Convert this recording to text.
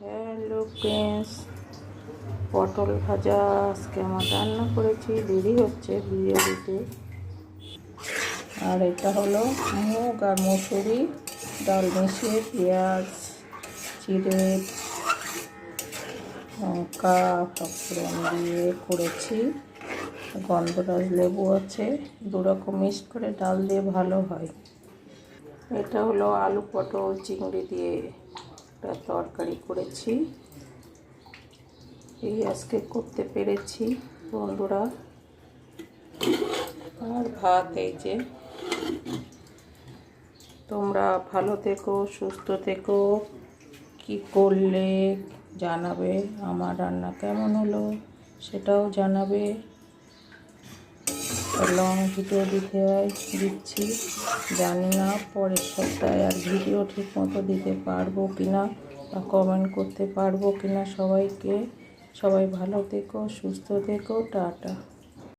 Hello friends, পটল ভাজা আজকে আমার রান্না করেছি। দেরি হচ্ছে ভিডিও দিতে। আর এটা হলো মুগ আর মসুরি ডাল মিশিয়ে পেঁয়াজ চিড়ে লঙ্কা পাঁচফোড়ন দিয়ে করেছি। গন্ধরাজ লেবু আছে, দুরকম মিক্সড করে ডাল দিয়ে ভালো হয়। এটা হলো আলু পটল চিংড়ি দিয়ে একটা তরকারি করেছি। এই আজকে করতে পেরেছি বন্ধুরা। আর ভাত এই যে। তোমরা ভালো থেকো, সুস্থ থেকো। কি করলে জানাবে, আমার রান্না কেমন হলো সেটাও জানাবে। লং ভিডিও দিচ্ছি, জানি না পরের সপ্তাহে আর ভিডিও ঠিক মতো দিতে পারবো কিনা বা কমেন্ট করতে পারবো কিনা। সবাই ভালো থেকো, সুস্থ থেকো, টাটা।